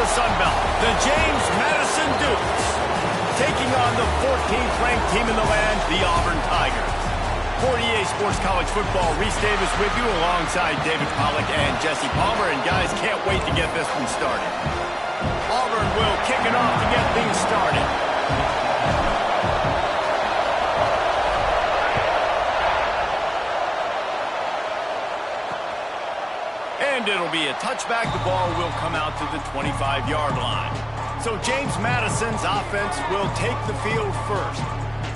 the Sun Belt, the James Madison Dukes, taking on the 14th ranked team in the land, the Auburn Tigers. For EA Sports College Football, Reese Davis with you alongside David Pollack and Jesse Palmer. And guys, can't wait to get this one started. Auburn will kick it off to get things started. And it'll be a touchback. The ball will come out to the 25-yard line. So James Madison's offense will take the field first.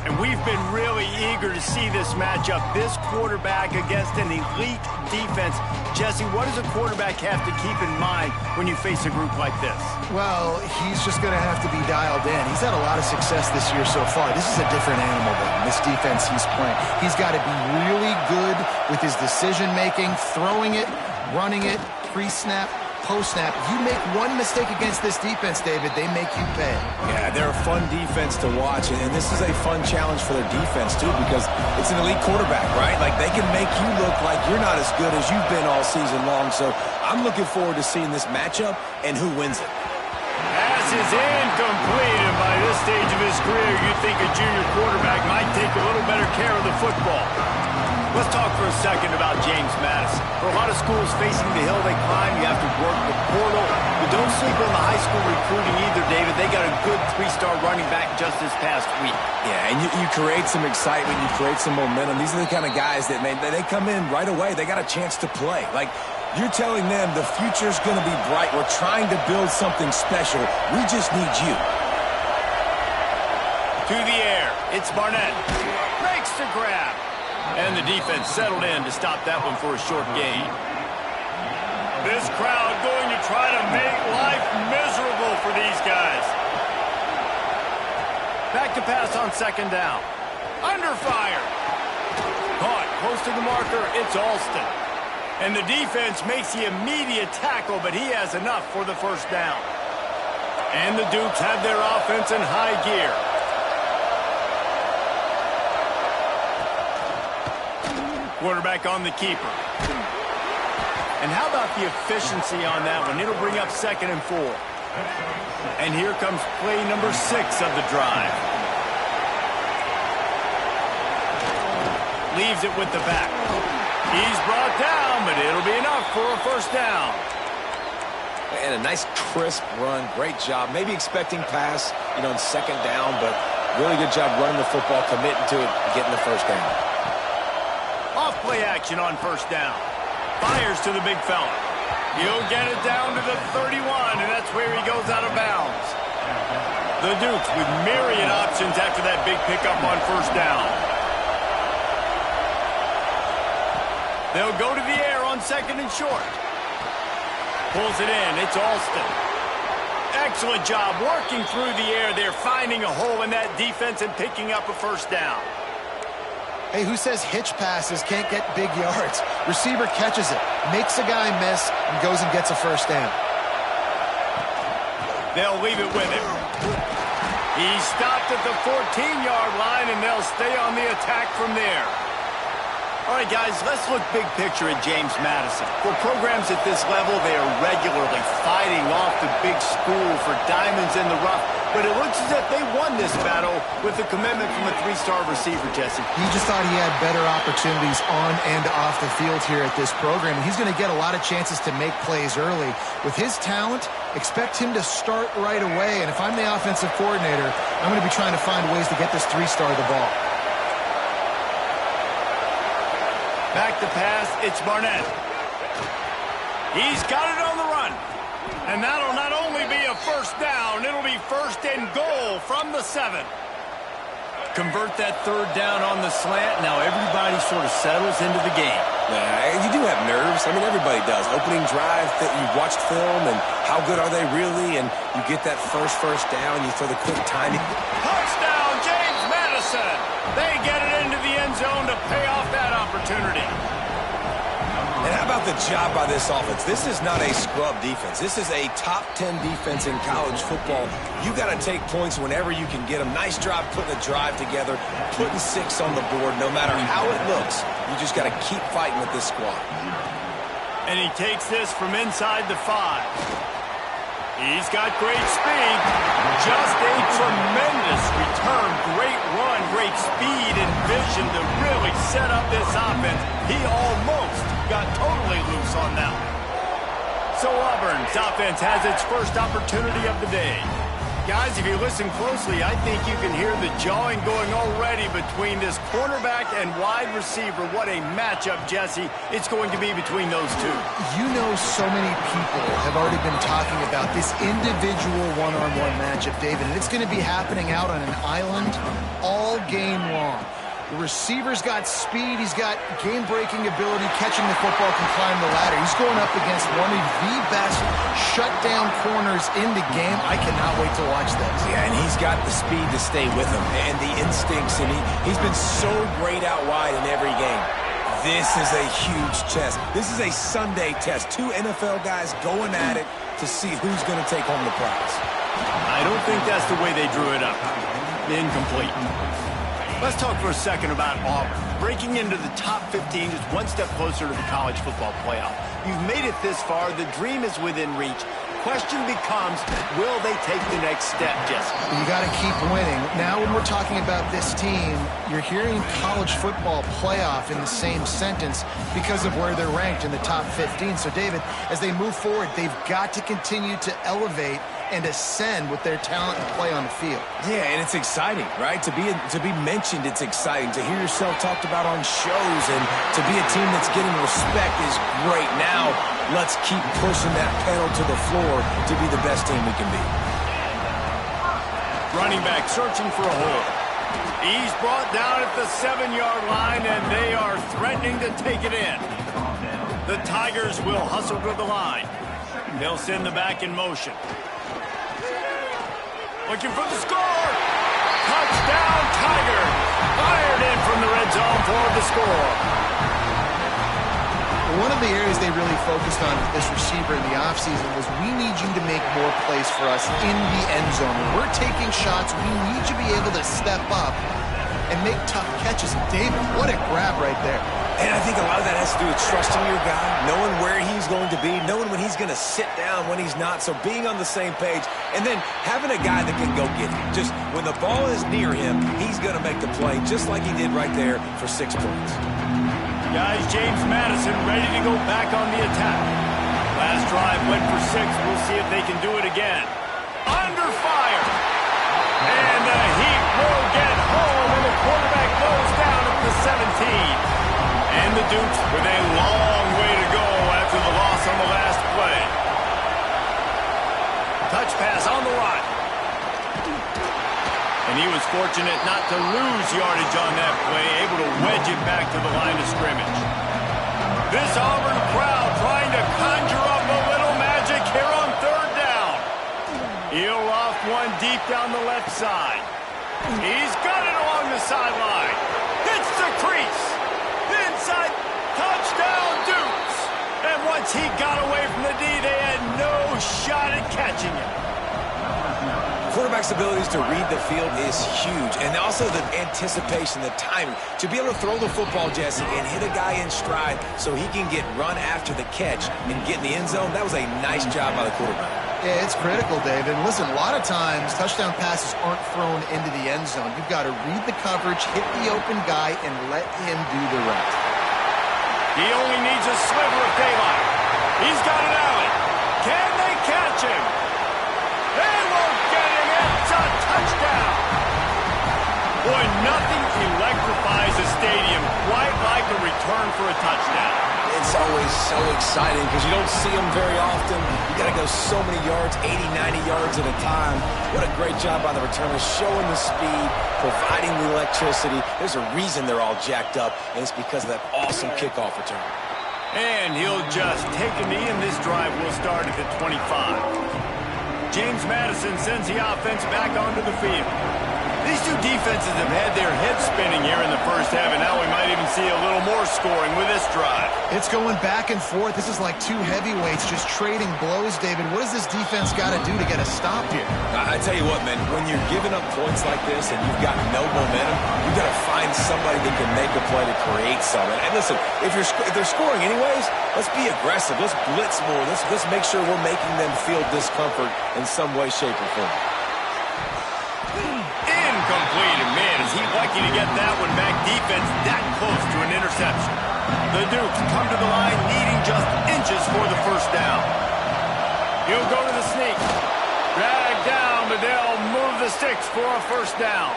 And we've been really eager to see this matchup, this quarterback against an elite defense. Jesse, what does a quarterback have to keep in mind when you face a group like this? Well, he's just going to have to be dialed in. He's had a lot of success this year so far. This is a different animal than this defense he's playing. He's got to be really good with his decision-making, throwing it, running it, pre-snap, post-snap. You make one mistake against this defense, David, they make you pay. Yeah, they're a fun defense to watch, and this is a fun challenge for their defense, too, because it's an elite quarterback, right? Like, they can make you look like you're not as good as you've been all season long, so I'm looking forward to seeing this matchup and who wins it. Pass is incomplete, and by this stage of his career, you'd think a junior quarterback might take a little better care of the football. Let's talk for a second about James Madison. For a lot of schools facing the hill they climb, you have to work the portal. But don't sleep on the high school recruiting either, David. They got a good three-star running back just this past week. Yeah, and you create some excitement, you create some momentum. These are the kind of guys that, man, they come in right away. They got a chance to play. Like, you're telling them the future's going to be bright. We're trying to build something special. We just need you. To the air. It's Barnett. Breaks the grab. And the defense settled in to stop that one for a short gain. This crowd going to try to make life miserable for these guys. Back to pass on second down. Under fire. Caught close to the marker. It's Alston. And the defense makes the immediate tackle, but he has enough for the first down. And the Dukes have their offense in high gear. Quarterback on the keeper. And how about the efficiency on that one? It'll bring up 2nd and 4. And here comes play number 6 of the drive. Leaves it with the back. He's brought down, but it'll be enough for a first down. And a nice crisp run. Great job. Maybe expecting pass, in second down, but really good job running the football, committing to it, getting the first down. Off-play action on first down. Fires to the big fella. He'll get it down to the 31, and that's where he goes out of bounds. The Dukes with myriad options after that big pickup on first down. They'll go to the air on 2nd and short. Pulls it in. It's Alston. Excellent job working through the air. They're finding a hole in that defense and picking up a first down. Hey, who says hitch passes can't get big yards? Receiver catches it, makes a guy miss, and goes and gets a first down. They'll leave it with him. He stopped at the 14-yard line, and they'll stay on the attack from there. All right, guys, let's look big picture at James Madison. For programs at this level, they are regularly fighting off the big school for diamonds in the rough. But it looks as if they won this battle with the commitment from a 3-star receiver, Jesse. He just thought he had better opportunities on and off the field here at this program. He's going to get a lot of chances to make plays early. With his talent, expect him to start right away. And if I'm the offensive coordinator, I'm going to be trying to find ways to get this 3-star the ball. Back to pass, it's Barnett. He's got it on the run. And that'll not only be a first down, it'll be 1st and goal from the 7. Convert that 3rd down on the slant. Now everybody sort of settles into the game. Yeah, you do have nerves. I mean, everybody does. Opening drive, that you watched film, and how good are they really? And you get that first down, you throw the quick timing. Touchdown, James Madison. They get it into the end zone to pay off that opportunity. And how about the job by this offense? This is not a scrub defense. This is a top 10 defense in college football. You got to take points whenever you can get them. Nice job putting a drive together, putting 6 on the board. No matter how it looks, you just got to keep fighting with this squad. And he takes this from inside the 5. He's got great speed. Just a tremendous return. Great run, great speed and vision to really set up this offense. He almost got totally loose on that one. So Auburn's offense has its first opportunity of the day. Guys, if you listen closely, I think you can hear the jawing going already between this cornerback and wide receiver. What a matchup, Jesse, it's going to be between those two. You know, so many people have already been talking about this individual one-on-one matchup, David, and it's going to be happening out on an island all game long. The receiver's got speed, he's got game-breaking ability, catching the football, can climb the ladder. He's going up against one of the best shutdown corners in the game. I cannot wait to watch this. Yeah, and he's got the speed to stay with him and the instincts, and he's been so great out wide in every game. This is a huge test. This is a Sunday test. Two NFL guys going at it to see who's going to take home the prize. I don't think that's the way they drew it up. Incomplete. Let's talk for a second about Auburn. Breaking into the top 15 is one step closer to the college football playoff. You've made it this far. The dream is within reach. Question becomes, will they take the next step, Jesse? You got to keep winning. Now when we're talking about this team, you're hearing college football playoff in the same sentence because of where they're ranked in the top 15. So, David, as they move forward, they've got to continue to elevate and ascend with their talent and play on the field. Yeah, and it's exciting, right? To be mentioned, it's exciting. To hear yourself talked about on shows and to be a team that's getting respect is great. Now, let's keep pushing that pedal to the floor to be the best team we can be. Running back searching for a hole. He's brought down at the 7-yard line, and they are threatening to take it in. The Tigers will hustle to the line. They'll send the back in motion. Looking for the score. Touchdown, Tiger. Fired in from the red zone for the score. One of the areas they really focused on with this receiver in the offseason was we need you to make more plays for us in the end zone. When we're taking shots, we need you to be able to step up and make tough catches. And David, what a grab right there. And I think a lot of that has to do with trusting your guy, knowing where he's going to be, knowing when he's going to sit down, when he's not. So being on the same page, and then having a guy that can go get it. Just when the ball is near him, he's going to make the play, just like he did right there for 6 points. Guys, James Madison ready to go back on the attack. Last drive went for 6. We'll see if they can do it again. Under fire. And the Heat will get home, and the quarterback goes down at the 17. And the Dukes with a long way to go after the loss on the last play. Touch pass on the run. And he was fortunate not to lose yardage on that play, able to wedge it back to the line of scrimmage. This Auburn crowd trying to conjure up a little magic here on 3rd down. He'll loft one deep down the left side. He's got it along the sideline. Hits the crease. Inside, touchdown Dukes. And once he got away from the D, they had no shot at catching him. Quarterback's abilities to read the field is huge, and also the anticipation, the timing. To be able to throw the football, Jesse, and hit a guy in stride so he can get run after the catch and get in the end zone, that was a nice job by the quarterback. Yeah, it's critical, David. Listen, a lot of times touchdown passes aren't thrown into the end zone. You've got to read the coverage, hit the open guy, and let him do the rest. He only needs a sliver of daylight. He's got an alley. Can they catch him? They won't get him. It's a touchdown. Boy, nothing electrifies a stadium quite like a return for a touchdown. It's always so exciting because you don't see them very often. You got to go so many yards, 80, 90 yards at a time. What a great job by the returners, showing the speed, providing the electricity. There's a reason they're all jacked up, and it's because of that awesome kickoff return. And he'll just take a knee, and this drive will start at the 25. James Madison sends the offense back onto the field. These two defenses have had their heads spinning here in the first half, and now we might even see a little more scoring with this drive. It's going back and forth. This is like two heavyweights just trading blows, David. What does this defense got to do to get a stop here? I tell you what, man, when you're giving up points like this and you've got no momentum, you've got to find somebody that can make a play to create something. And listen, if they're scoring anyways, let's be aggressive. Let's blitz more. Let's make sure we're making them feel discomfort in some way, shape, or form. Incomplete, and man, is he lucky to get that one back. Defense that close to an interception. The Dukes come to the line needing just inches for the first down. He'll go to the sneak. Drag down, but they'll move the sticks for a first down.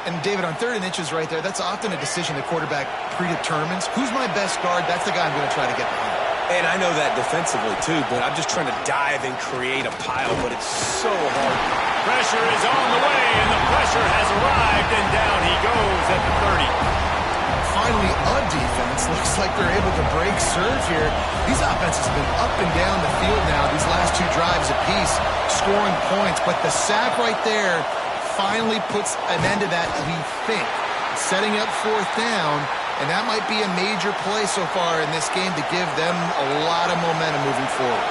And, David, on 3rd and inches right there, that's often a decision the quarterback predetermines. Who's my best guard? That's the guy I'm going to try to get behind. And I know that defensively, too, but I'm just trying to dive and create a pile, but it's so hard. Pressure is on the way, and the pressure has arrived, and down he goes at the 30. Finally, a defense. Looks like they're able to break serve here. These offenses have been up and down the field now, these last two drives apiece, scoring points. But the sack right there finally puts an end to that, we think. Setting up 4th down, and that might be a major play so far in this game to give them a lot of momentum moving forward.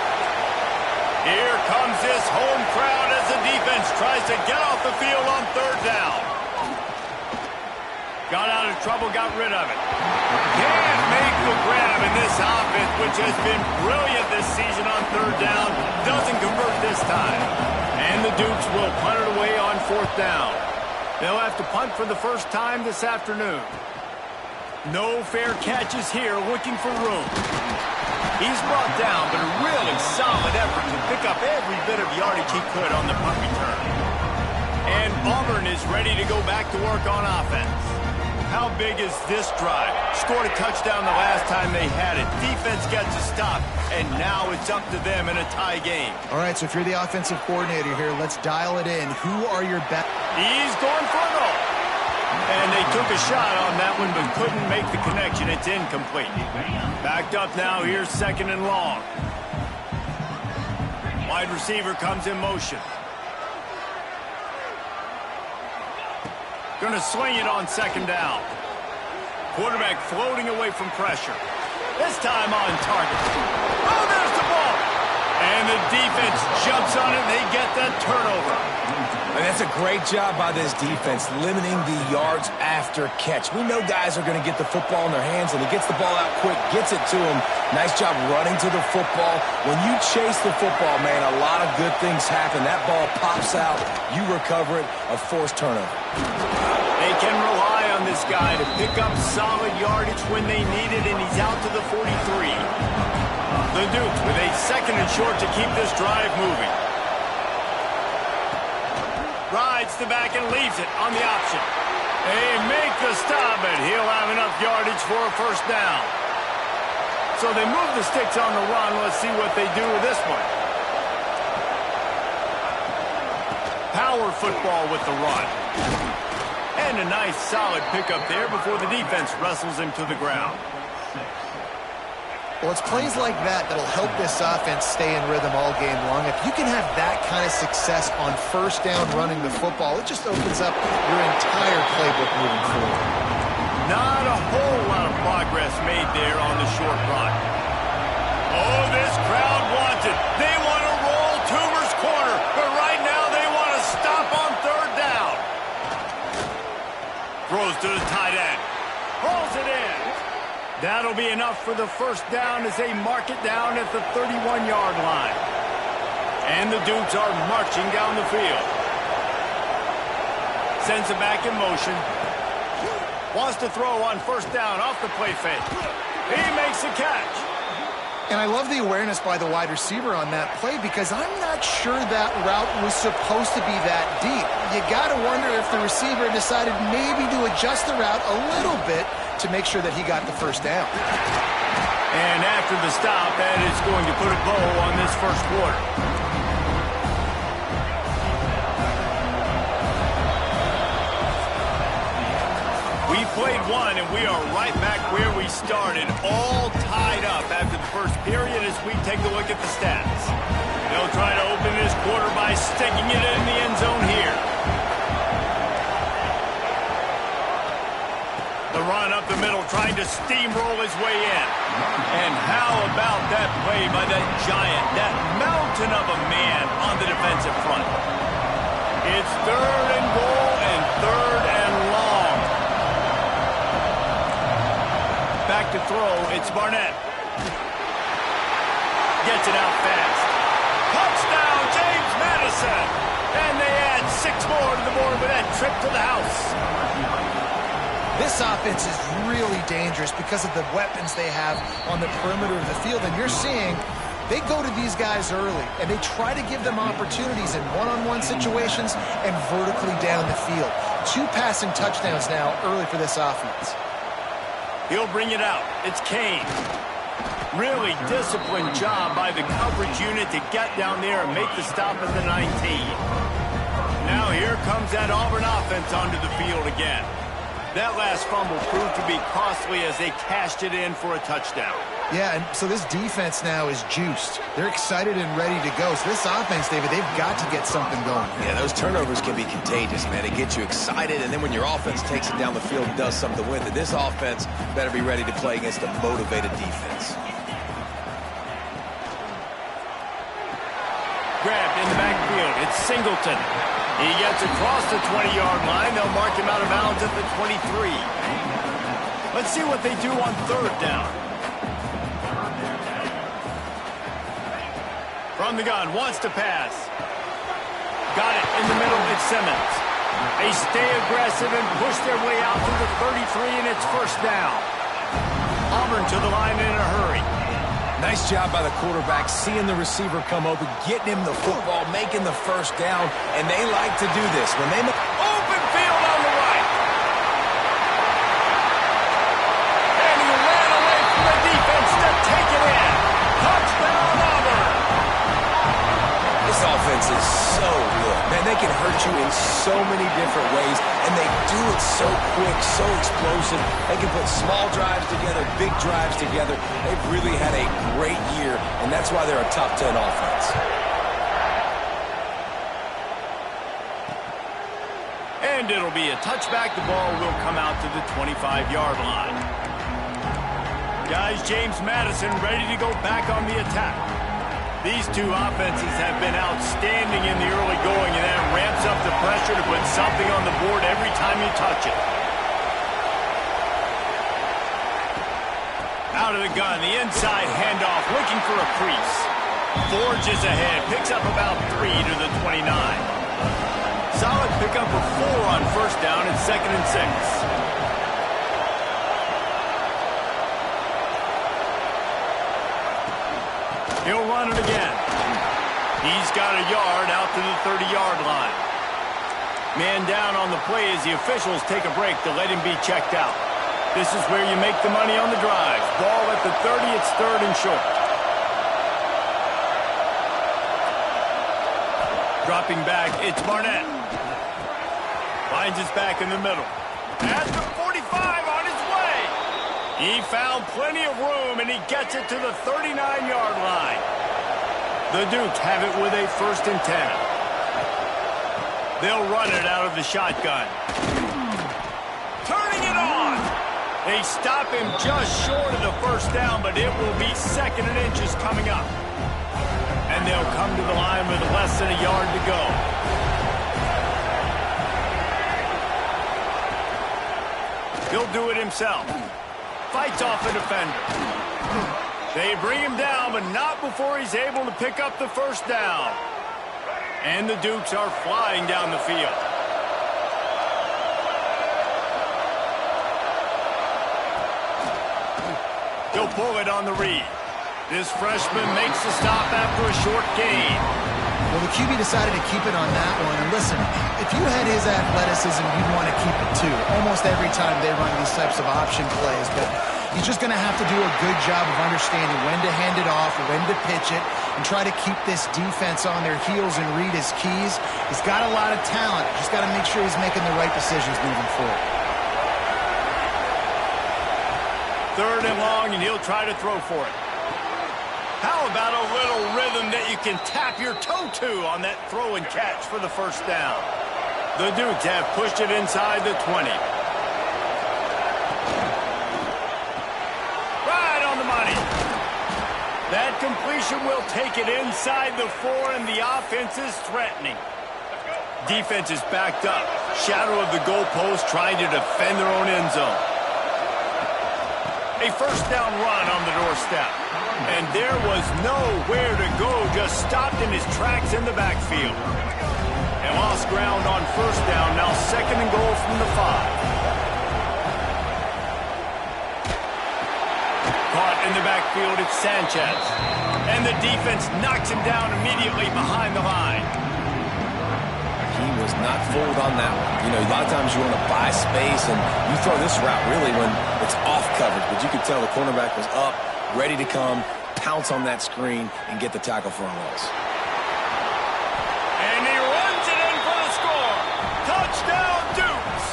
Here comes this home crowd as the defense tries to get off the field on 3rd down. Got out of trouble, got rid of it. Can't make the grab, in this offense, which has been brilliant this season on 3rd down, doesn't convert this time. And the Dukes will punt it away on 4th down. They'll have to punt for the first time this afternoon. No fair catches here, looking for room. He's brought down, but a really solid effort to pick up every bit of yardage he could on the punt return. And Auburn is ready to go back to work on offense. How big is this drive? Scored a touchdown the last time they had it. Defense gets a stop, and now it's up to them in a tie game. All right, so if you're the offensive coordinator here, let's dial it in. Who are your best? He's going for it all. And they took a shot on that one, but couldn't make the connection. It's incomplete. Backed up now. Here's 2nd and long. Wide receiver comes in motion. Going to swing it on 2nd down. Quarterback floating away from pressure. This time on target. Oh, there's the ball. And the defense jumps on it. They get that turnover. And that's a great job by this defense, limiting the yards after catch. We know guys are going to get the football in their hands, and he gets the ball out quick, gets it to him. Nice job running to the football. When you chase the football, man, a lot of good things happen. That ball pops out, you recover it, a forced turnover. They can rely on this guy to pick up solid yardage when they need it, and he's out to the 43. The Dukes with a 2nd and short to keep this drive moving. Rides the back and leaves it on the option. They make the stop, but he'll have enough yardage for a first down. So they move the sticks on the run. Let's see what they do with this one. Power football with the run. And a nice solid pickup there before the defense wrestles him to the ground. Well, it's plays like that that'll help this offense stay in rhythm all game long. If you can have that kind of success on 1st down running the football, it just opens up your entire playbook moving forward. Not a whole lot of progress made there on the short run. Oh, this crowd wants it. They want to roll Toomer's corner, but right now they want to stop on 3rd down. Throws to the tight end. Pulls it in. That'll be enough for the first down as they mark it down at the 31-yard line. And the Dukes are marching down the field. Sends it back in motion. Wants to throw on 1st down off the play fake. He makes the catch. And I love the awareness by the wide receiver on that play because I'm not sure that route was supposed to be that deep. You got to wonder if the receiver decided maybe to adjust the route a little bit to make sure that he got the first down. And after the stop, that is going to put a bow on this first quarter. We played one, and we are right back where we started, all tied up after the first period as we take a look at the stats. They'll try to open this quarter by sticking it in the end zone here. the middle, trying to steamroll his way in. And how about that play by that giant, that mountain of a man on the defensive front? It's 3rd and goal and 3rd and long. Back to throw, it's Barnett. Gets it out fast. Touchdown, James Madison! And they add 6 more to the board with that trip to the house. This offense is really dangerous because of the weapons they have on the perimeter of the field. And you're seeing they go to these guys early, and they try to give them opportunities in one-on-one situations and vertically down the field. 2 passing touchdowns now early for this offense. He'll bring it out. It's Kane. Really disciplined job by the coverage unit to get down there and make the stop at the 19. Now here comes that Auburn offense onto the field again. That last fumble proved to be costly as they cashed it in for a touchdown. Yeah, and so this defense now is juiced. They're excited and ready to go. So this offense, David, they've got to get something going. Yeah, those turnovers can be contagious, man. It gets you excited, and then when your offense takes it down the field and does something with it, this offense better be ready to play against a motivated defense. Grabbed in the backfield. It's Singleton. He gets across the 20-yard line. They'll mark him out of bounds at the 23. Let's see what they do on 3rd down. From the gun, wants to pass. Got it in the middle, it's Simmons. They stay aggressive and push their way out to the 33, and it's 1st down. Auburn to the line in a hurry. Nice job by the quarterback, seeing the receiver come open, getting him the football, making the 1st down, and they like to do this. When they open field on the right. And he ran away from the defense to take it in. Touchdown, Auburn. This offense is so good. Man, they can hurt you in so many different ways, and they do it so quick, so explosive. They can put small drives together, big drives together. They've really had a great year, and that's why they're a top 10 offense. And it'll be a touchback. The ball will come out to the 25-yard line. Guys, James Madison ready to go back on the attack. These 2 offenses have been outstanding in the early going, and that ramps up the pressure to put something on the board every time you touch it. Out of the gun, the inside handoff, looking for a crease. Forges ahead, picks up about 3 to the 29. Solid pickup of 4 on 1st down and 2nd and 6. He'll run it again. He's got a yard out to the 30-yard line. Man down on the play as the officials take a break to let him be checked out. This is where you make the money on the drive. Ball at the 30, it's 3rd and short. Dropping back, it's Barnett. Finds his back in the middle. At the 45 on his way. He found plenty of room, and he gets it to the 39-yard line. The Dukes have it with a 1st and 10. They'll run it out of the shotgun. Turning it on. They stop him just short of the 1st down, but it will be 2nd and inches coming up. And they'll come to the line with less than a yard to go. He'll do it himself. Fights off a defender. They bring him down, but not before he's able to pick up the 1st down. And the Dukes are flying down the field. He'll pull it on the read. This freshman makes the stop after a short gain. Well, the QB decided to keep it on that one. And listen, if you had his athleticism, you'd want to keep it too. Almost every time they run these types of option plays. But he's just going to have to do a good job of understanding when to hand it off, when to pitch it, and try to keep this defense on their heels and read his keys. He's got a lot of talent. Just got to make sure he's making the right decisions moving forward. 3rd and long, and he'll try to throw for it. How about a little rhythm that you can tap your toe to on that throw and catch for the 1st down? The Dukes have pushed it inside the 20. completion will take it inside the 4, and the offense is threatening. Defense is backed up. Shadow of the goalpost trying to defend their own end zone. A first down run on the doorstep. And there was nowhere to go, just stopped in his tracks in the backfield. And lost ground on first down, now 2nd and goal from the 5. Caught in the backfield, it's Sanchez. And the defense knocks him down immediately behind the line. He was not fooled on that one. You know, a lot of times you want to buy space, and you throw this route really when it's off coverage. But you could tell the cornerback was up, ready to come, pounce on that screen, and get the tackle for a loss. And he runs it in for the score. Touchdown, Dukes.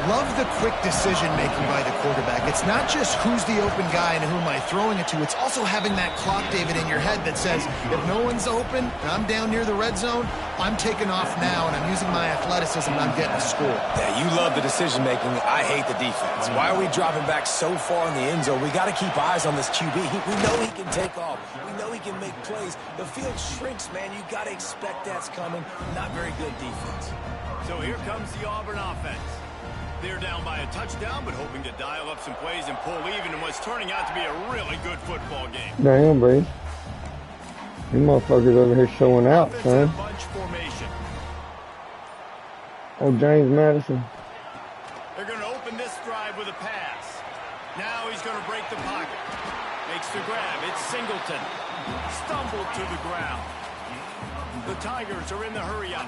Love the quick decision-making by the quarterback. It's not just who's the open guy and who am I throwing it to. It's also having that clock, David, in your head that says, if no one's open and I'm down near the red zone, I'm taking off now, and I'm using my athleticism, and I'm getting a score. Yeah, you love the decision-making. I hate the defense. Why are we dropping back so far in the end zone? We got to keep eyes on this QB. We know he can take off. We know he can make plays. The field shrinks, man. You got to expect that's coming. Not very good defense. So here comes the Auburn offense. They're down by a touchdown, but hoping to dial up some plays and pull even in what's turning out to be a really good football game. Damn, baby. You motherfuckers over here showing out, son. Bunch formation. Oh, James Madison. They're going to open this drive with a pass. Now he's going to break the pocket. Makes the grab. It's Singleton. Stumbled to the ground. The Tigers are in the hurry-up.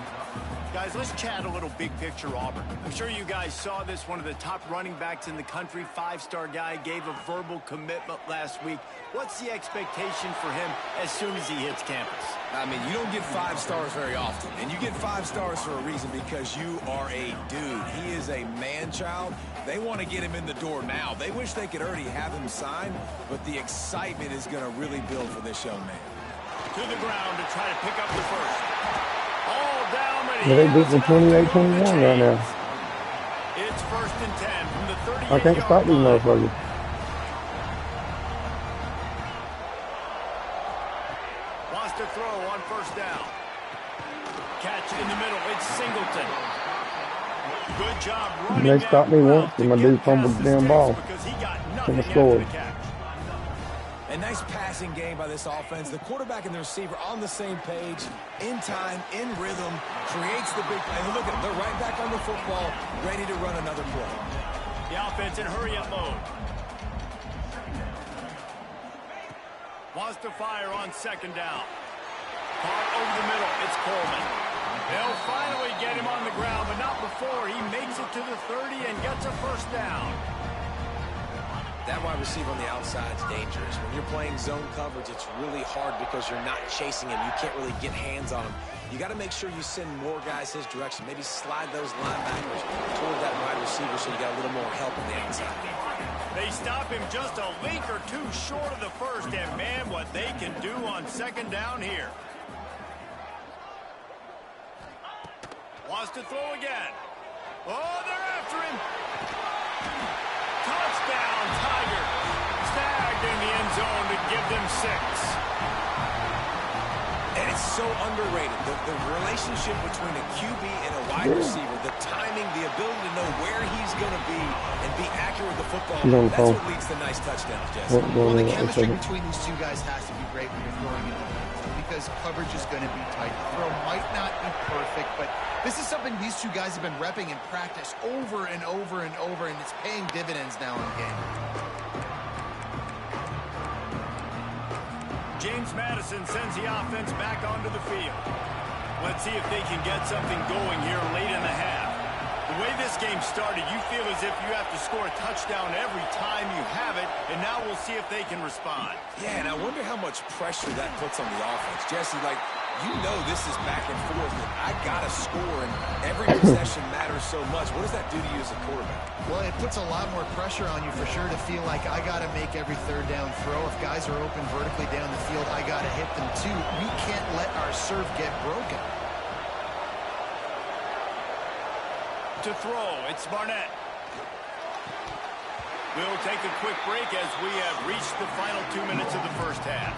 Guys, let's chat a little big picture Auburn. I'm sure you guys saw this. One of the top running backs in the country, 5-star guy, gave a verbal commitment last week. What's the expectation for him as soon as he hits campus? I mean, you don't get 5 stars very often. And you get 5 stars for a reason, because you are a dude. He is a man-child. They want to get him in the door now. They wish they could already have him signed, but the excitement is going to really build for this young man. To the ground to try to pick up the first. All down, but they beat them 28-21 right now. It's 1st and 10 from the 38. I can't stop these motherfuckers. Wants to throw on first down. Catch in the middle. It's Singleton. Good job running. They stopped me once, and my dude fumbled the damn ball. Couldn't score. A nice passing game by this offense. The quarterback and the receiver on the same page, in time, in rhythm, creates the big play. And look at them, they're right back on the football, ready to run another play. The offense in hurry-up mode. Wants to fire on 2nd down. Caught over the middle. It's Coleman. They'll finally get him on the ground, but not before he makes it to the 30 and gets a first down. That wide receiver on the outside is dangerous. When you're playing zone coverage, it's really hard because you're not chasing him. You can't really get hands on him. You got to make sure you send more guys his direction. Maybe slide those linebackers toward that wide receiver so you got a little more help on the outside. They stop him just a link or two short of the first, and man, what they can do on 2nd down here. Wants to throw again. Oh, they're after him. Touchdown, Tiger. Snagged in the end zone to give them 6. And it's so underrated. The relationship between a QB and a wide receiver, the timing, the ability to know where he's going to be and be accurate with the football, that's what leads to nice touchdowns, Jesse. Well, the chemistry between these two guys has to be great when you're throwing it, because coverage is going to be tight. The throw might not be perfect, but this is something these two guys have been repping in practice over and over and over, and it's paying dividends now in game. James Madison sends the offense back onto the field. Let's see if they can get something going here late in the half. The way this game started, you feel as if you have to score a touchdown every time you have it, and now we'll see if they can respond. Yeah, and I wonder how much pressure that puts on the offense. Jesse, like, you know this is back and forth, and I got to score, and every possession matters so much. What does that do to you as a quarterback? Well, it puts a lot more pressure on you for sure to feel like I got to make every 3rd down throw. If guys are open vertically down the field, I got to hit them too. We can't let our serve get broken. To throw, it's Barnett. We'll take a quick break as we have reached the final 2 minutes of the first half.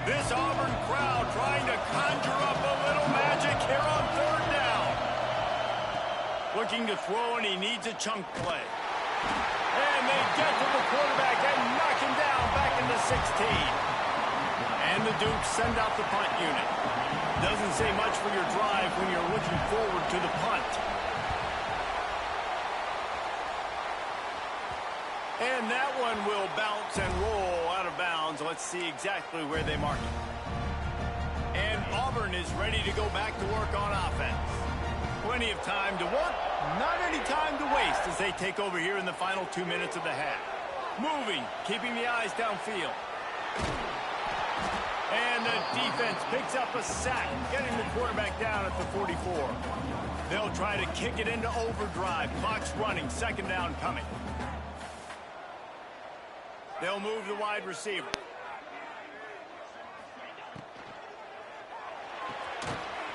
This Auburn crowd trying to conjure up a little magic here on third down. Looking to throw, and he needs a chunk play. And they get to the quarterback and knock him down back into 16. And the Dukes send out the punt unit. Doesn't say much for your drive when you're looking forward to the punt. And that one will bounce and roll out of bounds. Let's see exactly where they mark it. And Auburn is ready to go back to work on offense. Plenty of time to work, not any time to waste as they take over here in the final 2 minutes of the half. Moving, keeping the eyes downfield. And the defense picks up a sack, getting the quarterback down at the 44. They'll try to kick it into overdrive. Clock's running, second down coming. They'll move the wide receiver.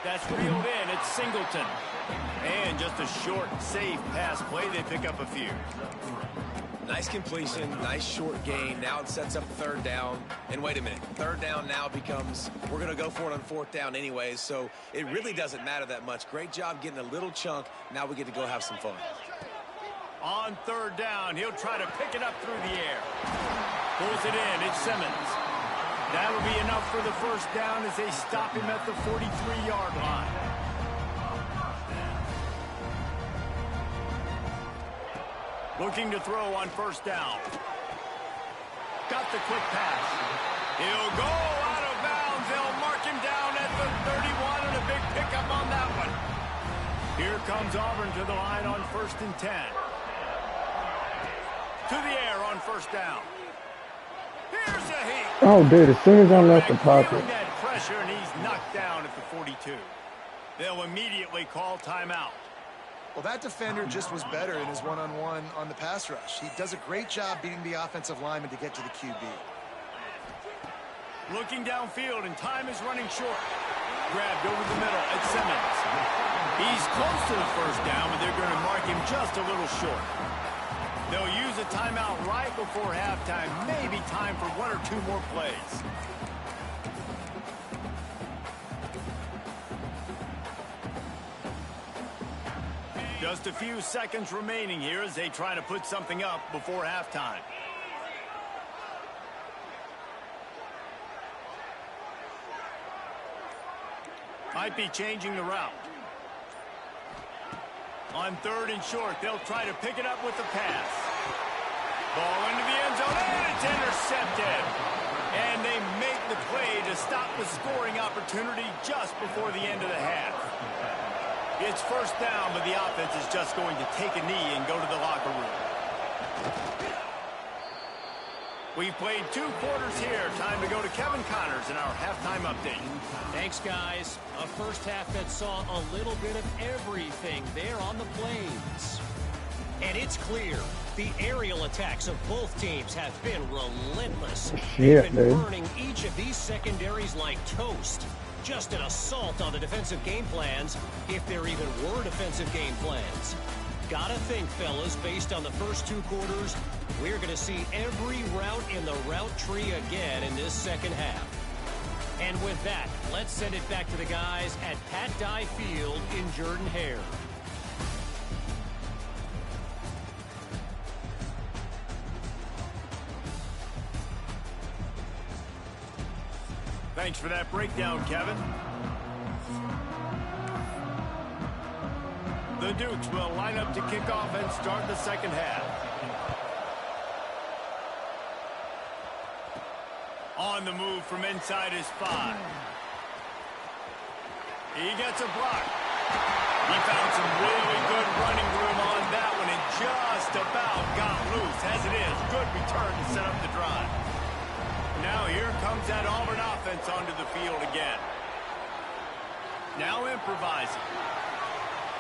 That's reeled in. It's Singleton. And just a short, safe pass play. They pick up a few. Nice completion, nice short gain. Now it sets up third down. And wait a minute, third down now becomes, we're going to go for it on fourth down anyways, so it really doesn't matter that much. Great job getting a little chunk. Now we get to go have some fun. On third down, he'll try to pick it up through the air. Pulls it in, it's Simmons. That'll be enough for the first down as they stop him at the 43-yard line. Looking to throw on first down. Got the quick pass. He'll go out of bounds. They'll mark him down at the 31 and a big pickup on that one. Here comes Auburn to the line on 1st and 10. To the air on first down. Here's a heat. Oh, dude, as soon as I left the pocket. That pressure, and he's knocked down at the 42. They'll immediately call timeout. Well, that defender just was better in his one-on-one on the pass rush. He does a great job beating the offensive lineman to get to the QB. Looking downfield, and time is running short. Grabbed over the middle at Simmons. He's close to the first down, but they're going to mark him just a little short. They'll use a timeout right before halftime. Maybe time for one or two more plays. Just a few seconds remaining here as they try to put something up before halftime. Might be changing the route. On third and short, they'll try to pick it up with the pass. Ball into the end zone, and it's intercepted. And they make the play to stop the scoring opportunity just before the end of the half. It's first down, but the offense is just going to take a knee and go to the locker room. We've played 2 quarters here. Time to go to Kevin Connors in our halftime update. Thanks, guys. A first half that saw a little bit of everything there on the plains. And it's clear the aerial attacks of both teams have been relentless. They've been burning each of these secondaries like toast. Just an assault on the defensive game plans, if there even were defensive game plans. Gotta think, fellas, based on the first 2 quarters, we're going to see every route in the route tree again in this second half. And with that, let's send it back to the guys at Pat Dye Field in Jordan-Hare. Thanks for that breakdown, Kevin. The Dukes will line up to kick off and start the second half. On the move from inside his 5. He gets a block. He found some really good running room on that one and just about got loose. As it is, good return to set up the drive. Now here comes that Auburn offense onto the field again. Now improvising.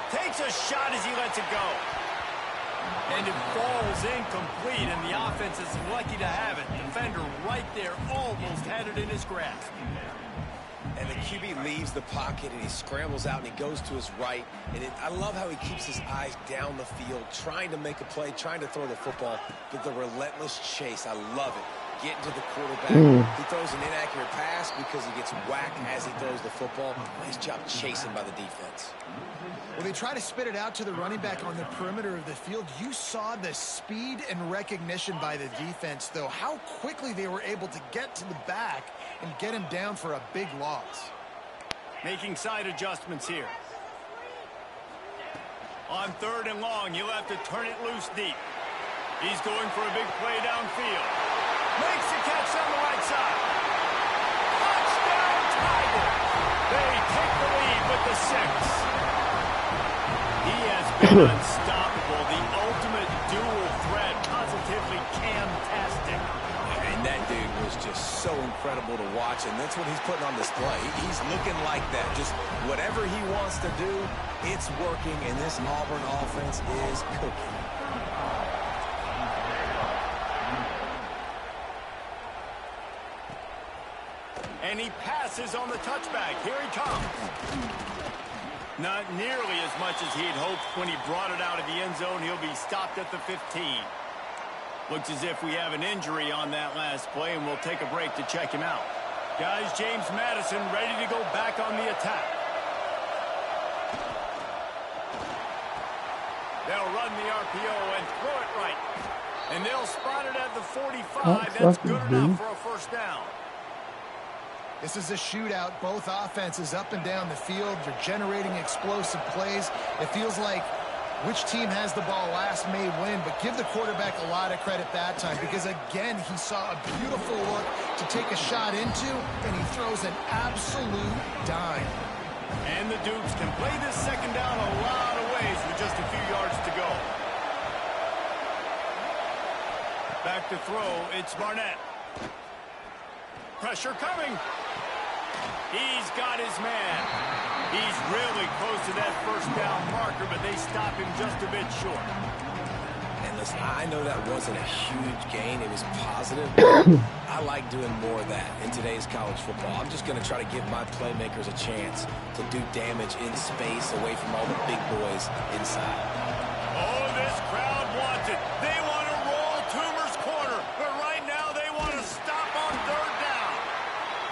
Takes a shot as he lets it go. And it falls incomplete, and the offense is lucky to have it. Defender right there almost had it in his grasp. And the QB leaves the pocket, and he scrambles out, and he goes to his right. And I love how he keeps his eyes down the field, trying to make a play, trying to throw the football, but the relentless chase, I love it. Getting to the quarterback. He throws an inaccurate pass because he gets whacked as he throws the football. Nice job chasing by the defense. Well, they try to spit it out to the running back on the perimeter of the field. You saw the speed and recognition by the defense, though, how quickly they were able to get to the back and get him down for a big loss. Making side adjustments here. On 3rd and long, he'll have to turn it loose deep. He's going for a big play downfield. Makes the catch on the right side. Touchdown, Tiger. They take the lead with the 6. He has been unstoppable. The ultimate dual threat. Positively fantastic. And that dude was just so incredible to watch, and that's what he's putting on display. He's looking like that. Just whatever he wants to do, it's working, and this Auburn offense is cooking. And he passes on the touchback. Here he comes. Not nearly as much as he'd hoped when he brought it out of the end zone. He'll be stopped at the 15. Looks as if we have an injury on that last play, and we'll take a break to check him out. Guys, James Madison ready to go back on the attack. They'll run the RPO and throw it right. And they'll spot it at the 45. That's good enough for a first down. This is a shootout. Both offenses up and down the field. They're generating explosive plays. It feels like which team has the ball last may win, but give the quarterback a lot of credit that time because, again, he saw a beautiful look to take a shot into, and he throws an absolute dime. And the Dukes can play this second down a lot of ways with just a few yards to go. Back to throw, it's Barnett. Pressure coming. He's got his man. He's really close to that first down marker, but they stop him just a bit short. And listen, I know that wasn't a huge gain. It was positive. I like doing more of that in today's college football. I'm just going to try to give my playmakers a chance to do damage in space away from all the big boys inside. Oh, this crowd wants it. They want to roll Toomer's corner, but right now they want to stop on 3rd down.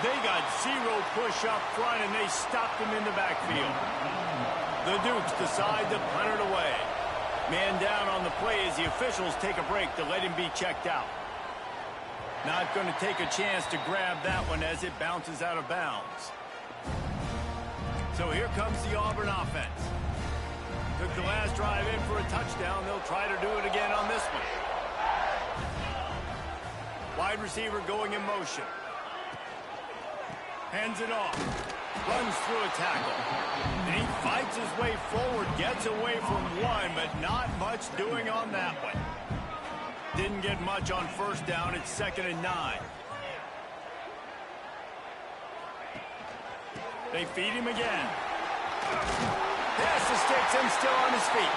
They got 0 push up front, and they stopped him in the backfield. The Dukes decide to punt it away. Man down on the play as the officials take a break to let him be checked out. Not going to take a chance to grab that one as it bounces out of bounds. So here comes the Auburn offense. Took the last drive in for a touchdown. They'll try to do it again on this one. Wide receiver going in motion. Hands it off. Runs through a tackle. And he fights his way forward. Gets away from one, but not much doing on that one. Didn't get much on first down. It's 2nd and 9. They feed him again. Pass the sticks and still on his feet.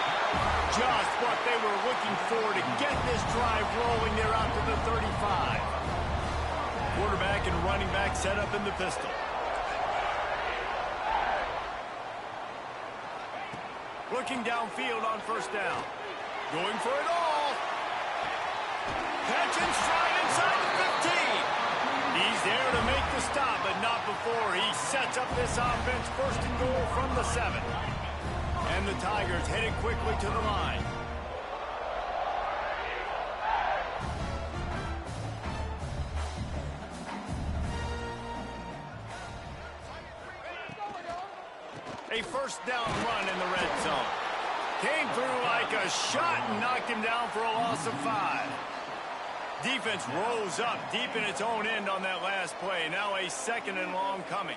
Just what they were looking for to get this drive rolling. They're out to the 35. Quarterback and running back set up in the pistol. Looking downfield on first down. Going for it all. Catch and stride inside the 15. He's there to make the stop, but not before he sets up this offense. 1st and goal from the 7. And the Tigers headed quickly to the line. A first down run in the red zone. Came through like a shot and knocked him down for a loss of 5. Defense rose up deep in its own end on that last play. Now a 2nd and long coming.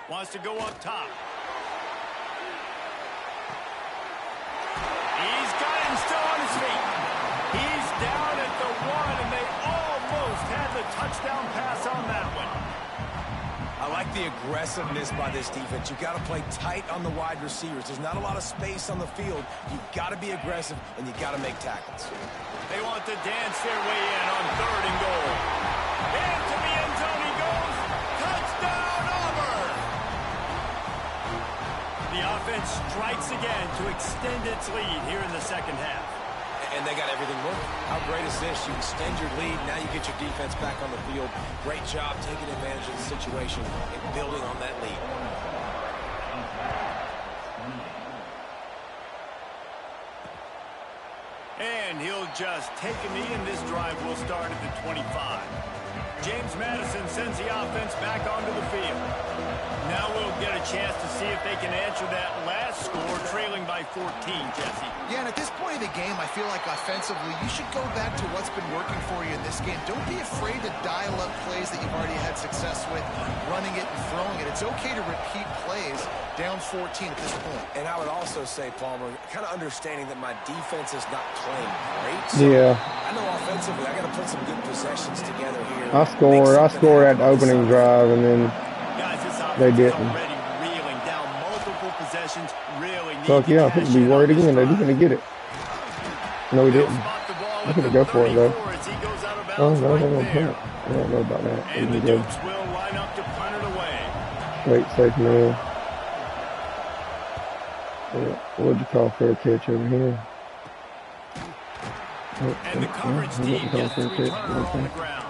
Wants to go up top. He's got him still on his feet. He's down at the 1, and they almost had the touchdown pass on that one. I like the aggressiveness by this defense. You've got to play tight on the wide receivers. There's not a lot of space on the field. You've got to be aggressive, and you've got to make tackles. They want to dance their way in on 3rd and goal. Into the end zone he goes. Touchdown, Auburn! The offense strikes again to extend its lead here in the second half. And they got everything working. How great is this? You extend your lead, now you get your defense back on the field. Great job taking advantage of the situation and building on that lead. And he'll just take a knee, and this drive will start at the 25. James Madison sends the offense back onto the field. Now we'll get a chance to see if they can answer that last score, trailing by 14, Jesse. Yeah, and at this point of the game, I feel like offensively, you should go back to what's been working for you in this game. Don't be afraid to dial up plays that you've already had success with, running it and throwing it. It's okay to repeat plays down 14 at this point. And I would also say, Palmer, kind of understanding that my defense is not playing great. So Yeah. I know offensively, I got to put some good possessions together here. I scored at the opening drive, and then Guys, this they offense is didn't. already reeling down multiple possessions. Really need So, to yeah, I cash think we in worried on this again. They're drive. going to get it. No, we He'll didn't. spot the ball I'm at gonna the go for it, though. 34 as he goes out of Oh, bounds no, right they're going to there. punt it. I don't know about that. And the Here we go. Dukes will line up to punt it away. Wait, safe man. What'd you call for a catch over here? And the coverage he team didn't call gets for the a catch. returner on Okay. the ground.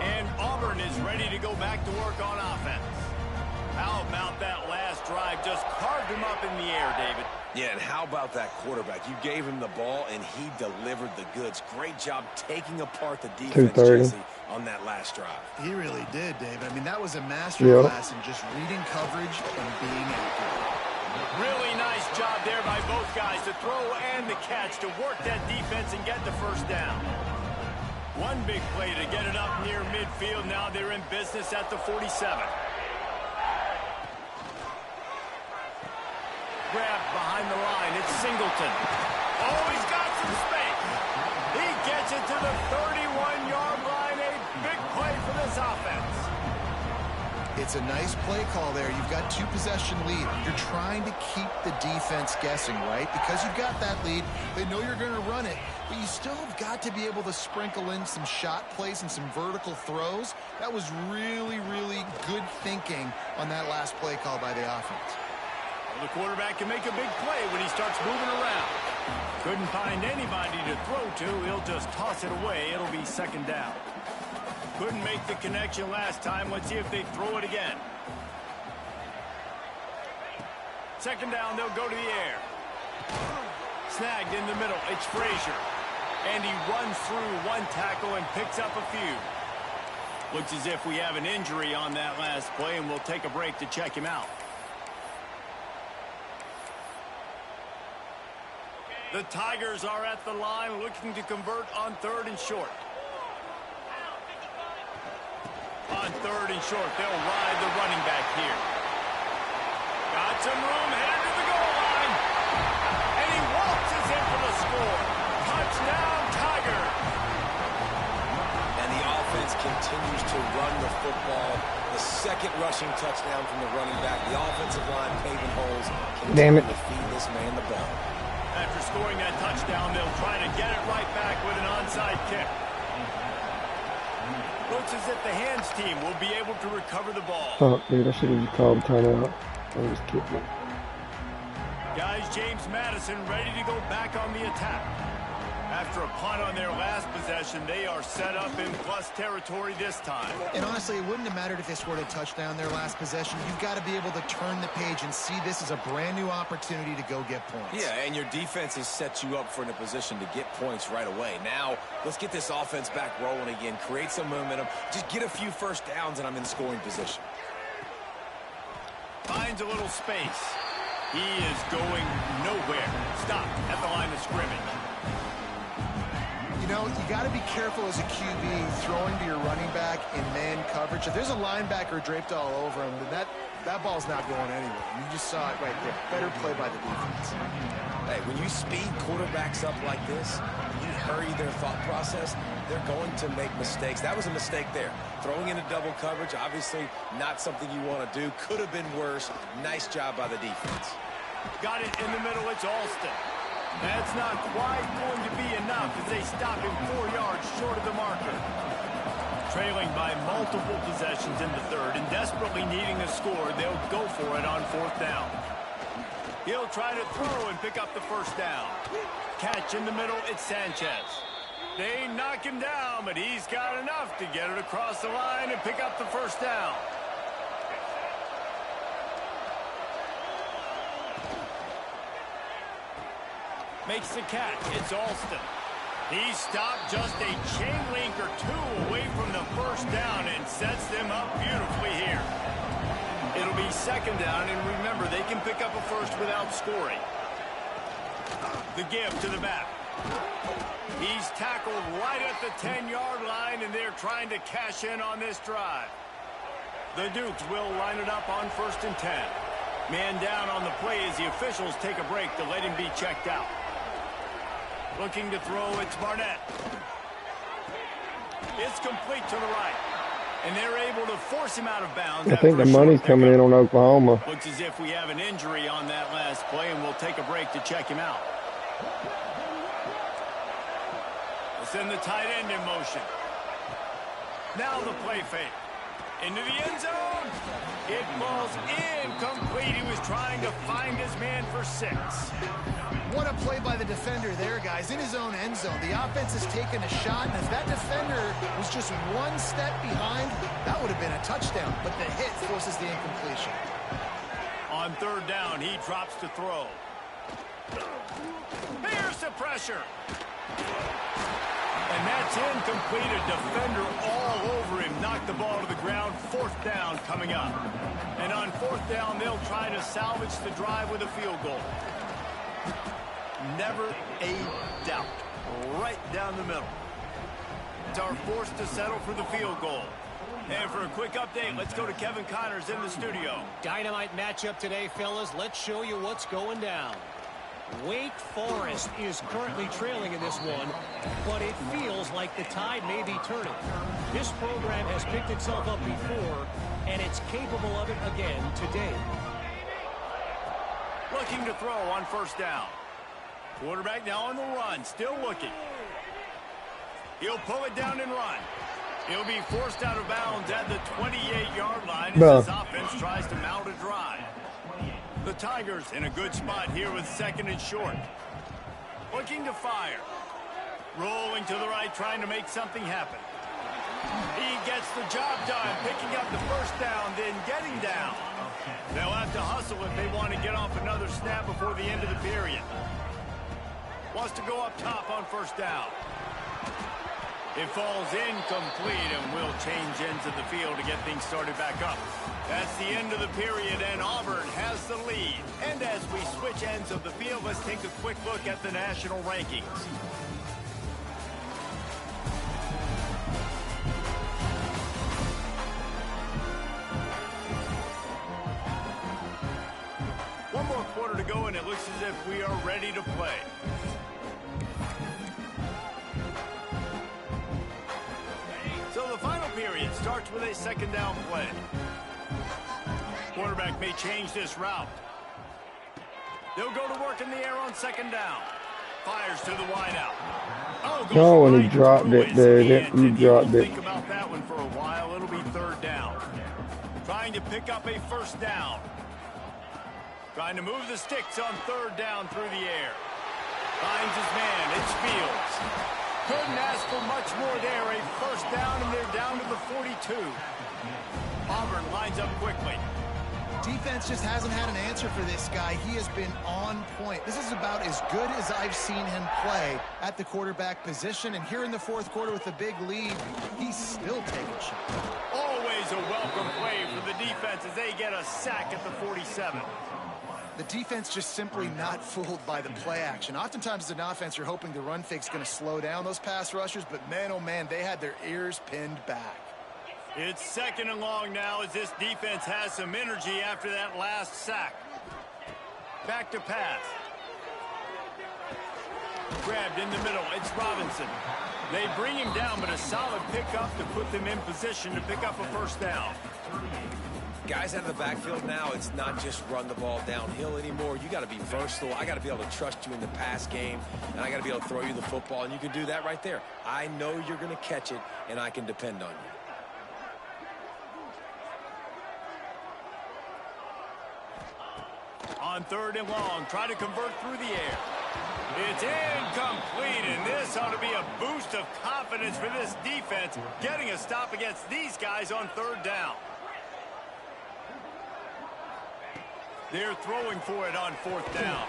And Auburn is ready to go back to work on offense. How about that last drive? Just carved him up in the air, David. Yeah, and how about that quarterback? You gave him the ball, and he delivered the goods. Great job taking apart the defense, 230. Jesse, on that last drive. He really did, Dave. I mean, that was a masterclass in just reading coverage and being accurate. Really nice job there by both guys to throw and the catch to work that defense and get the first down. One big play to get it up near midfield. Now they're in business at the 47. Grabbed behind the line. It's Singleton. Oh, he's got some space. He gets it to the 31-yard line. A big play for this offense. It's a nice play call there. You've got 2-possession lead. You're trying to keep the defense guessing, right? Because you've got that lead, they know you're going to run it, but you still have got to be able to sprinkle in some shot plays and some vertical throws. That was really, really good thinking on that last play call by the offense. Well, the quarterback can make a big play when he starts moving around. Couldn't find anybody to throw to. He'll just toss it away. It'll be second down. Couldn't make the connection last time. Let's see if they throw it again. Second down, they'll go to the air. Snagged in the middle. It's Frazier. And he runs through one tackle and picks up a few. Looks as if we have an injury on that last play, and we'll take a break to check him out. The Tigers are at the line looking to convert on 3rd and short. On 3rd and short, they'll ride the running back here. Got some room, headed to the goal line. And he waltzes in for the score. Touchdown, Tigers. And the offense continues to run the football. The second rushing touchdown from the running back. The offensive line paving holes. Damn it. To feed this man the ball. After scoring that touchdown, they'll try to get it right back with an onside kick. Looks as if the hands team will be able to recover the ball. Oh, dude, I should have called timeout. I was kidding. Guys, James Madison ready to go back on the attack. After a punt on their last possession, they are set up in plus territory this time. And honestly, it wouldn't have mattered if they scored a touchdown their last possession. You've got to be able to turn the page and see this as a brand new opportunity to go get points. Yeah, and your defense has set you up for in a position to get points right away. Now, let's get this offense back rolling again, create some momentum, just get a few first downs, and I'm in scoring position. Finds a little space. He is going nowhere. Stopped at the line of scrimmage. You know, you got to be careful as a QB throwing to your running back in man coverage. If there's a linebacker draped all over him, then that ball's not going anywhere. You just saw it right there. Better play by the defense. Hey, when you speed quarterbacks up like this, you hurry their thought process, they're going to make mistakes. That was a mistake there. Throwing into double coverage, obviously not something you want to do. Could have been worse. Nice job by the defense. Got it in the middle. It's Alston. That's not quite going to be enough as they stop him 4 yards short of the marker. Trailing by multiple possessions in the third and desperately needing a score, they'll go for it on 4th down. He'll try to throw and pick up the first down. Catch in the middle, it's Sanchez. They knock him down, but he's got enough to get it across the line and pick up the first down. Makes the catch. It's Alston. He stopped just a chain link or two away from the first down and sets them up beautifully here. It'll be 2nd down, and remember, they can pick up a first without scoring. The give to the back. He's tackled right at the 10-yard line, and they're trying to cash in on this drive. The Dukes will line it up on 1st and 10. Man down on the play as the officials take a break to let him be checked out. Looking to throw, it's Barnett. It's complete to the right. And they're able to force him out of bounds. I think the money's coming in on Oklahoma. Looks as if we have an injury on that last play, and we'll take a break to check him out. We'll send the tight end in motion. Now the play fake. Into the end zone. It falls incomplete. He was trying to find his man for 6. What a play by the defender there, guys. In his own end zone, the offense has taken a shot, and if that defender was just 1 step behind, that would have been a touchdown. But the hit forces the incompletion. On 3rd down, he drops to throw. Here's the pressure. And that's incomplete. A defender all over him. Knocked the ball to the ground. 4th down coming up. And on 4th down, they'll try to salvage the drive with a field goal. Never a doubt. Right down the middle. It's our forced to settle for the field goal. And for a quick update, let's go to Kevin Connors in the studio. Dynamite matchup today, fellas. Let's show you what's going down. Wake Forest is currently trailing in this one, but it feels like the tide may be turning. This program has picked itself up before, and it's capable of it again today. Looking to throw on 1st down. Quarterback now on the run, still looking. He'll pull it down and run. He'll be forced out of bounds at the 28-yard line as his offense tries to mount a drive. The Tigers in a good spot here with 2nd and short. Looking to fire. Rolling to the right, trying to make something happen. He gets the job done, picking up the first down, then getting down. They'll have to hustle if they want to get off another snap before the end of the period. Wants to go up top on 1st down. It falls incomplete, and we'll change ends of the field to get things started back up. That's the end of the period, and Auburn has the lead. And as we switch ends of the field, let's take a quick look at the national rankings. One more quarter to go, and it looks as if we are ready to play. So the final period starts with a 2nd down play. Quarterback may change this route. They'll go to work in the air on 2nd down. Fires to the wideout. Oh, and he dropped it, dude. He dropped it. Think about that one for a while. It'll be 3rd down. Trying to pick up a 1st down. Trying to move the sticks on 3rd down through the air. Finds his man. It's Fields. Couldn't ask for much more there. A 1st down, and they're down to the 42. Auburn lines up quickly. Defense just hasn't had an answer for this guy. He has been on point. This is about as good as I've seen him play at the quarterback position. And here in the 4th quarter with a big lead, he's still taking shots. Always a welcome play for the defense as they get a sack at the 47. The defense just simply not fooled by the play action. Oftentimes as an offense, you're hoping the run fake's going to slow down those pass rushers, but man, oh man, they had their ears pinned back. It's 2nd and long now as this defense has some energy after that last sack. Back to pass. grabbed in the middle. It's Robinson. They bring him down, but a solid pickup to put them in position to pick up a first down. Guys out of the backfield now, it's not just run the ball downhill anymore. You got to be versatile. I got to be able to trust you in the pass game, and I got to be able to throw you the football, and you can do that right there. I know you're going to catch it, and I can depend on you. On 3rd and long, try to convert through the air. It's incomplete, and this ought to be a boost of confidence for this defense, getting a stop against these guys on 3rd down. They're throwing for it on 4th down.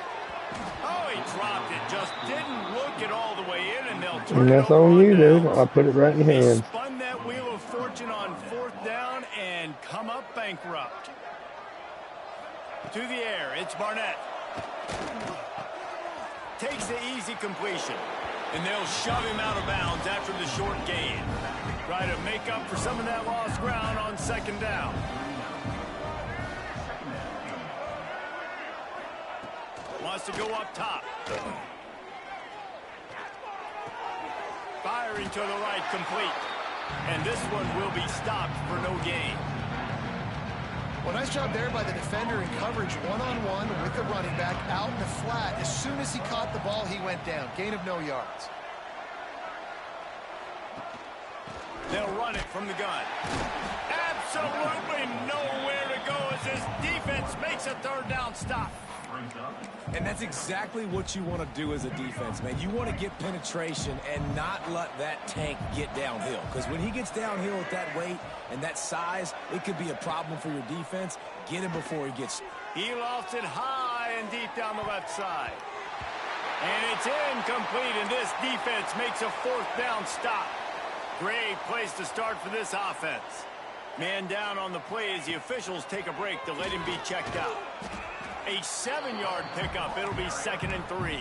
Oh, he dropped it. Just didn't look it all the way in, and they'll turn And it that's over on you, downs. dude. I put it right in your They hands. spun that wheel of fortune on 4th down and come up bankrupt. To the air, it's Barnett. Takes the easy completion, and they'll shove him out of bounds after the short gain. Try to make up for some of that lost ground on 2nd down. Wants to go up top. Firing to the right, complete. And this one will be stopped for no gain. Well, nice job there by the defender in coverage one-on-one with the running back out in the flat. As soon as he caught the ball, he went down. Gain of no yards. They'll run it from the gun. Absolutely nowhere to go as this defense makes a 3rd down stop. And that's exactly what you want to do as a defense, man. You want to get penetration and not let that tank get downhill. Because when he gets downhill at that weight and that size, it could be a problem for your defense. Get him before he gets... He lost it high and deep down the left side. And it's incomplete, and this defense makes a 4th down stop. Great place to start for this offense. Man down on the play as the officials take a break to let him be checked out. A 7-yard pickup. It'll be 2nd and 3.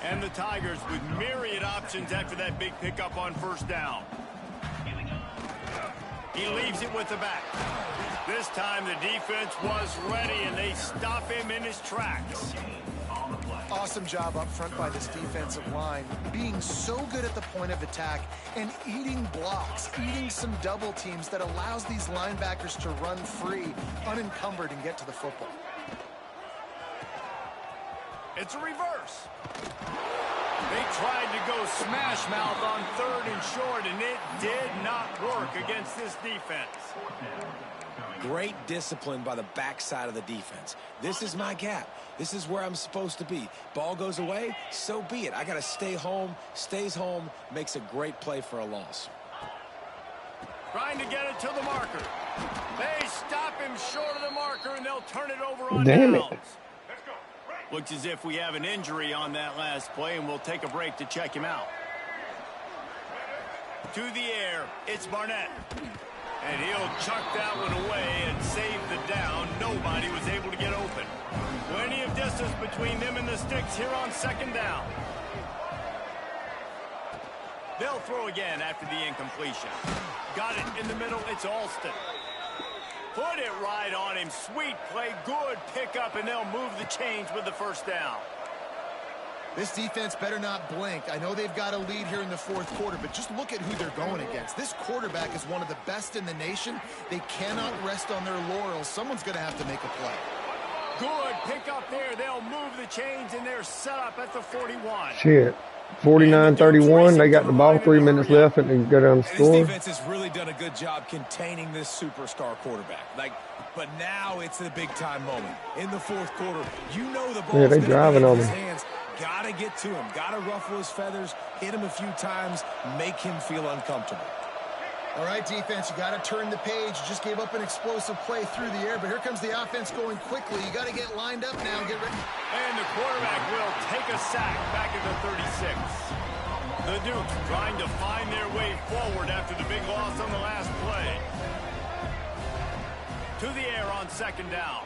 And the Tigers with myriad options after that big pickup on 1st down. He leaves it with the back. This time the defense was ready, and they stop him in his tracks. Awesome job up front by this defensive line, being so good at the point of attack and eating blocks, eating some double teams that allows these linebackers to run free, unencumbered, and get to the football. It's a reverse. They tried to go smash mouth on 3rd and short, and it did not work against this defense. Great discipline by the backside of the defense. This is my gap. This is where I'm supposed to be. Ball goes away, so be it. I got to stay home. Stays home, makes a great play for a loss. Trying to get it to the marker. They stop him short of the marker, and they'll turn it over on Damn downs. it. Looks as if we have an injury on that last play, and we'll take a break to check him out. To the air, it's Barnett. And he'll chuck that one away and save the down. Nobody was able to get open. Plenty of distance between them and the sticks here on 2nd down. They'll throw again after the incompletion. Got it in the middle. It's Alston. Put it right on him. Sweet play. Good pickup, and they'll move the chains with the 1st down. This defense better not blink. I know they've got a lead here in the 4th quarter, but just look at who they're going against. This quarterback is one of the best in the nation. They cannot rest on their laurels. Someone's going to have to make a play. Good pickup there. They'll move the chains, and they're set up at the 41. Shit. 49-31. They got the ball, 3 minutes left, and they go down and This score. defense has really done a good job containing this superstar quarterback. But now it's the big-time moment. In the 4th quarter, you know the ball's they gonna driving be in on his me. hands. Gotta get to him. Gotta ruffle his feathers, hit him a few times, make him feel uncomfortable. All right, defense, you got to turn the page. You just gave up an explosive play through the air, but here comes the offense going quickly. You got to get lined up now and get ready. And the quarterback will take a sack back at the 36. The Dukes trying to find their way forward after the big loss on the last play. To the air on 2nd down.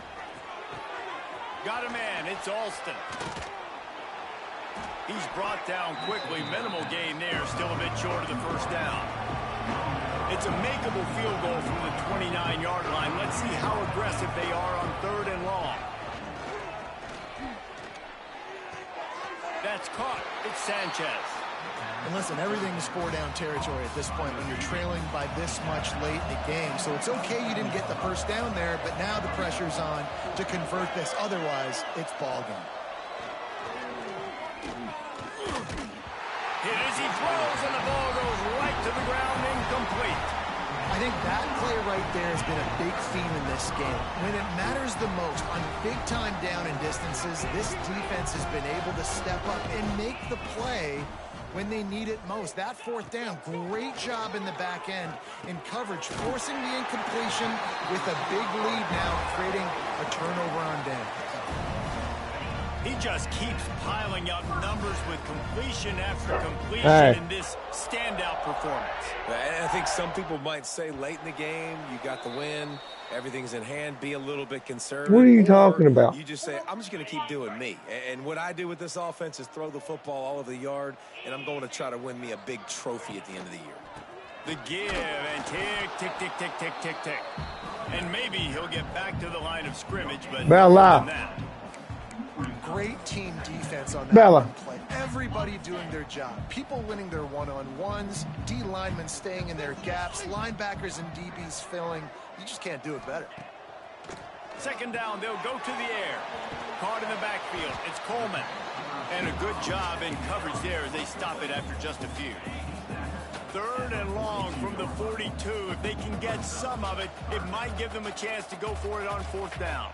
Got a man. It's Alston. He's brought down quickly. Minimal gain there. Still a bit short of the 1st down. It's a makeable field goal from the 29-yard line. Let's see how aggressive they are on 3rd and long. That That's caught. It's Sanchez. And listen, everything is 4-down territory at this point when you're trailing by this much late in the game. So it's okay you didn't get the first down there, but now the pressure's on to convert this. Otherwise, it's ball game. Hit as he throws, and the ball goes right to the ground, incomplete. I think that play right there has been a big theme in this game. When it matters the most, on big-time down and distances, this defense has been able to step up and make the play when they need it most. That 4th down, great job in the back end in coverage, forcing the incompletion with a big lead now, creating a turnover on downs. He just keeps piling up numbers with completion after completion in this standout performance. And I think some people might say late in the game, you got the win, everything's in hand, be a little bit conservative. What are you talking about? You just say, I'm just going to keep doing me. And what I do with this offense is throw the football all over the yard, and I'm going to try to win me a big trophy at the end of the year. The give and tick, tick, tick, tick, tick, tick, tick. And maybe he'll get back to the line of scrimmage, but Bella. that. Great team defense on that Bella. one play. Everybody doing their job. People winning their one-on-ones, D linemen staying in their gaps, linebackers and DBs filling. You just can't do it better. 2nd down, they'll go to the air. Caught in the backfield. It's Coleman. And a good job in coverage there as they stop it after just a few. 3rd and long from the 42. If they can get some of it, it might give them a chance to go for it on 4th down.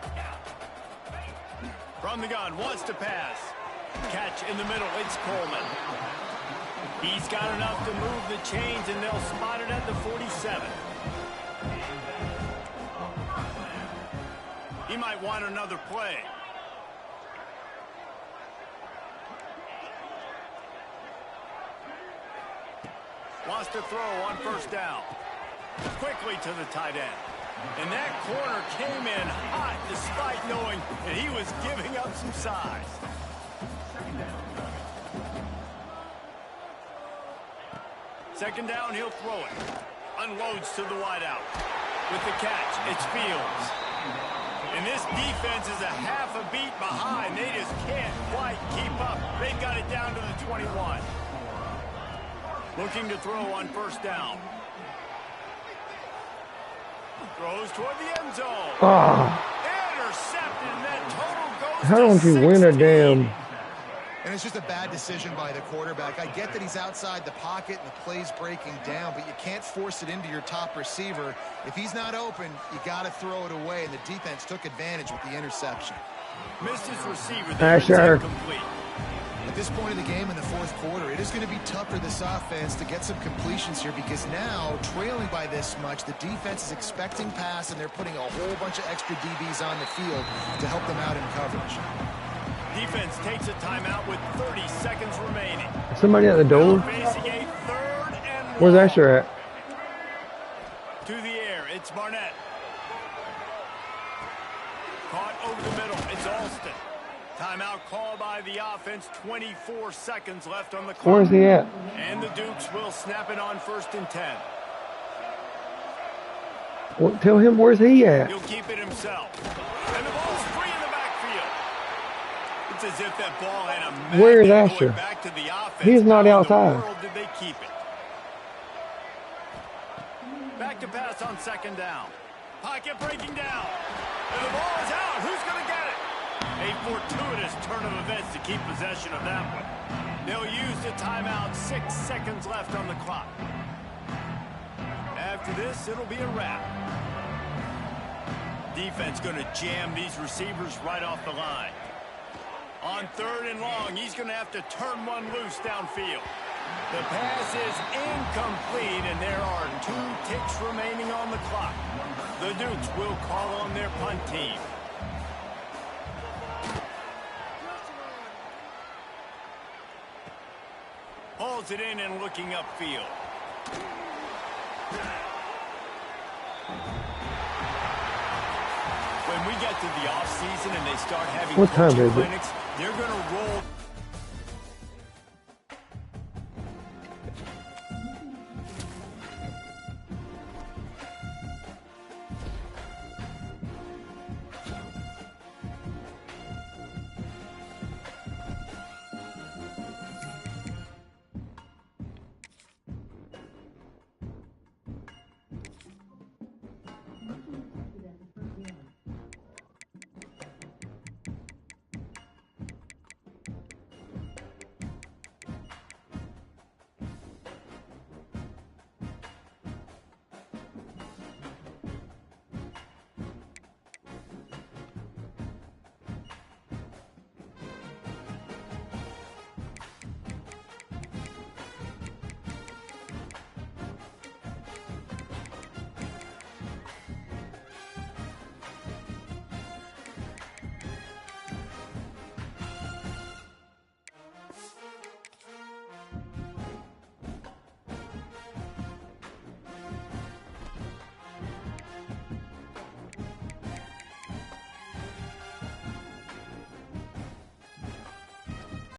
From the gun, wants to pass. Catch in the middle, it's Coleman. He's got enough to move the chains, and they'll spot it at the 47. He might want another play. Wants to throw on 1st down. Quickly to the tight end. And that corner came in hot despite knowing that he was giving up some size. Second down, he'll throw it. Unloads to the wideout. With the catch, it's Fields. And this defense is a half a beat behind. They just can't quite keep up. They've got it down to the 21. Looking to throw on 1st down. Throws toward the end zone. Intercepted, and that total goes How don't you win a damn? And it's just a bad decision by the quarterback. I get that he's outside the pocket and the play's breaking down, but you can't force it into your top receiver. If he's not open, you got to throw it away, and the defense took advantage with the interception. Missed his receiver there. Sure. Incomplete. At this point in the game in the 4th quarter, it is going to be tough for this offense to get some completions here because now, trailing by this much, the defense is expecting pass, and they're putting a whole bunch of extra DBs on the field to help them out in coverage. Defense takes a timeout with 30 seconds remaining. Somebody at the door? Facing a 3rd and Where's long. Asher at? To the air, it's Barnett. Caught over the middle, it's Alston. Timeout called by the offense, 24 seconds left on the clock. Where's he at? And the Dukes will snap it on 1st and 10. Well, tell him where's he at? He'll keep it himself. And the ball's free in the backfield. It's as if that ball had a magnet Where is going Asher? back to the offense. He's not How outside. in the world did they keep it? Back to pass on 2nd down. Pocket breaking down. And the ball is out. Who's going to get it? A fortuitous turn of events to keep possession of that one. They'll use the timeout. 6 seconds left on the clock. After this, it'll be a wrap. Defense going to jam these receivers right off the line. On 3rd and long, he's going to have to turn one loose downfield. The pass is incomplete, and there are 2 ticks remaining on the clock. The Dukes will call on their punt team. Hauls it in and looking upfield. When we get to the offseason and they start having What time coaching is it? clinics, they're going to roll